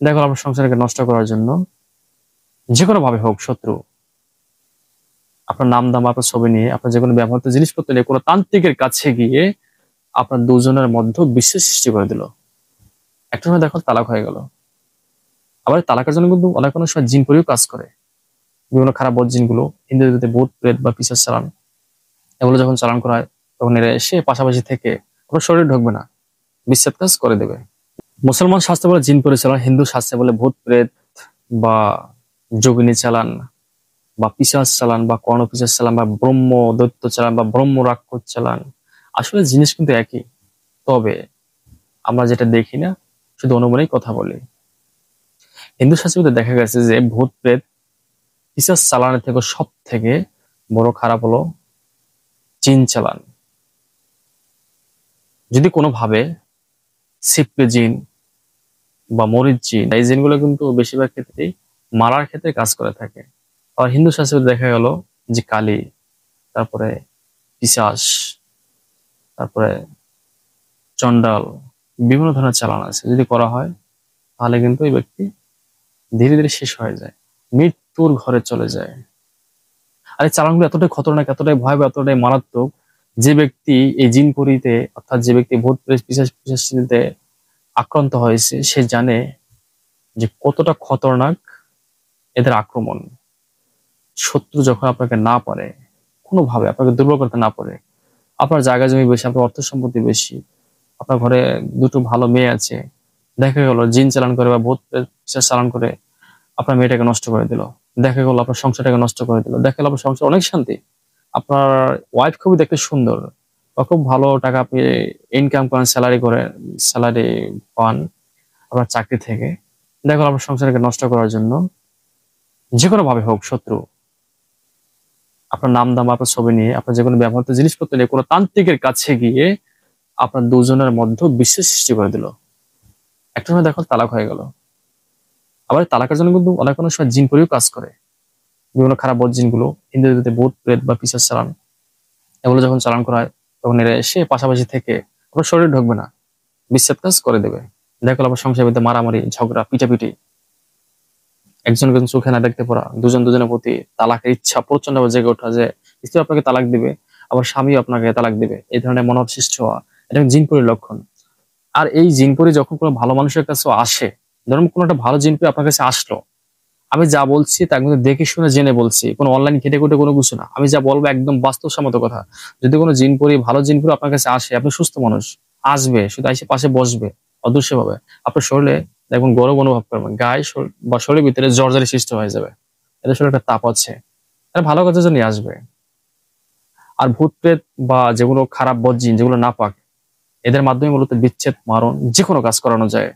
দেখো আপনার সংসারকে নষ্ট করার জন্য যে কোনো ভাবে হোক শত্রু আপনার নাম দাম আপনার ছবি নিয়ে আপনার যে কোনো ব্যবহৃত জিনিসপত্র নিয়ে কোনো তান্ত্রিকের কাছে গিয়ে আপনার দুজনের মধ্যে বিশ্বের সৃষ্টি করে দিল। একটা সময় দেখো তালাক হয়ে গেল। আবার এই তালাকের জন্য কিন্তু অনেক অনেক সময় জিন পরিও কাজ করে। বিভিন্ন খারাপ বদ জিনগুলো হিন্দুদের ভূত প্রেত বা পিশাচ চালান, এগুলো যখন চালান করা হয় তখন এরা এসে পাশাপাশি থেকে আপনার শরীরে ঢুকবে না, বিচ্ছেদ কাজ করে দেবে। মুসলমান শাস্ত্রে বলে জিন পরিচালন, হিন্দু শাস্ত্রে বলে ভূত প্রেত বা যোগিনী চালান বা পিশাচ চালান বা কর্ণ পিশাচ চালান বা ব্রহ্ম দৈত্য চালান বা ব্রহ্ম রাক্ষস চালান। আসলে জিনিস কিন্তু একই, তবে আমরা যেটা দেখি না, শুধু অনুমানেই কথা বলি। হিন্দু শাস্ত্রে দেখা গেছে যে ভূত প্রেত পিশাচ চালানের থেকে সব থেকে বড় খারাপ হলো জিন চালান। যদি কোনোভাবে সিপ্রে জিন বা মরিচ জিন, এই জিনগুলো কিন্তু বেশিরভাগ ক্ষেত্রেই মারার ক্ষেত্রে কাজ করে থাকে। আর হিন্দু শাস্ত্রে দেখা গেল যে কালী, তারপরে পিশাচ, তারপরে চন্ডাল, বিভিন্ন ধরনের চালান আছে। যদি করা হয় তাহলে কিন্তু এই ব্যক্তি ধীরে ধীরে শেষ হয়ে যায়, মৃত্যুর ঘরে চলে যায়। আর এই চালানগুলো এতটাই খতরনাক, এতটাই ভয়াবহ, এতটাই মারাত্মক, যে ব্যক্তি এই জিন পরিতে অর্থাৎ যে ব্যক্তি ভূত প্রেত পিশাচ পিশাচিতে আক্রান্ত হয়েছে সে জানে যে কতটা খতরনাক এদের আক্রমণ। শত্রু যখন আপনাকে না পারে, কোনোভাবে আপনাকে দুর্বল করতে না পারে, আপনার জায়গা জমি বেশি, আপনার অর্থ সম্পত্তি বেশি, আপনার ঘরে দুটো ভালো মেয়ে আছে, দেখা গেল জিন চালান করে বা ভূত পিশাচ চালান করে আপনার মেয়েটাকে নষ্ট করে দিল, দেখা গেল আপনার সংসারটাকে নষ্ট করে দিল, দেখা গেল আপনার সংসার অনেক শান্তি, আপনার ওয়াইফ খুবই দেখতে সুন্দর বা খুব ভালো টাকা আপনি ইনকাম করেন, স্যালারি পান আপনার চাকরি থেকে, দেখা গেল আপনার সংসারকে নষ্ট করার জন্য যে কোনো ভাবে হোক শত্রু আপনার নাম দাম আপনার ছবি নিয়ে আপনার যে কোনো ব্যবহৃত জিনিসপত্র নিয়ে কোনো তান্ত্রিকের কাছে গিয়ে আপনার দুজনের মধ্যে বিশ্বের সৃষ্টি করে দিল। একটা সময় দেখো তালাক হয়ে গেল। আবার এই তালাকের জন্য কিন্তু অনেক অনেক সময় জিন পরিও কাজ করে। বিভিন্ন খারাপ বদ জিনগুলো হিন্দুদের ভূত প্রেত বা পিশাচ চালান, এগুলো যখন চালান করা হয় তখন এরা এসে পাশাপাশি থেকে আপনার শরীরে ঢুকবে না, বিচ্ছেদ কাজ করে দেবে। দেখো আপনার সংসারের মধ্যে মারামারি ঝগড়া পিটাপিটি, একজন একজন চোখে না দেখতে পড়া, দুজন দুজনের প্রতি তালাকের ইচ্ছা প্রচন্ড জেগে ওঠা যে স্ত্রী আপনাকে তালাক দিবে, আবার স্বামীও আপনাকে তালাক দিবে, এই ধরনের মনোভাব সৃষ্টি হওয়া, এটা জিনপুরির লক্ষণ। আর এই জিনপুরি যখন কোনো ভালো মানুষের কাছে আসে, ধরুন কোনো একটা ভালো জিনপুরি আপনার কাছে আসলো, আমি যা বলছি তা কিন্তু দেখে শুনে জেনে বলছি, কোনো অনলাইন ঘেটে ঘুটে কোনো কিছু না, আমি যা বলবো একদম বাস্তবসম্মত কথা। যদি কোনো জিনপুরি ভালো জিনপুরি আপনার কাছে আসে, আপনি সুস্থ মানুষ, আসবে শুধু এসে পাশে বসবে অদৃশ্য ভাবে, আপনার শরীরে দেখুন গৌরব অনুভব করবেন, বা শরীরের ভিতরে জ্বরজারি সৃষ্টি হয়ে যাবে, এটা শরীরে একটা তাপ আছে, এটা ভালো কাজের জন্য আসবে। আর ভূত প্রেত বা যেগুলো খারাপ বদ জিন, যেগুলো নাপাক, এদের মাধ্যমে মূলত বিচ্ছেদ মারণ যে কোনো কাজ করানো যায়।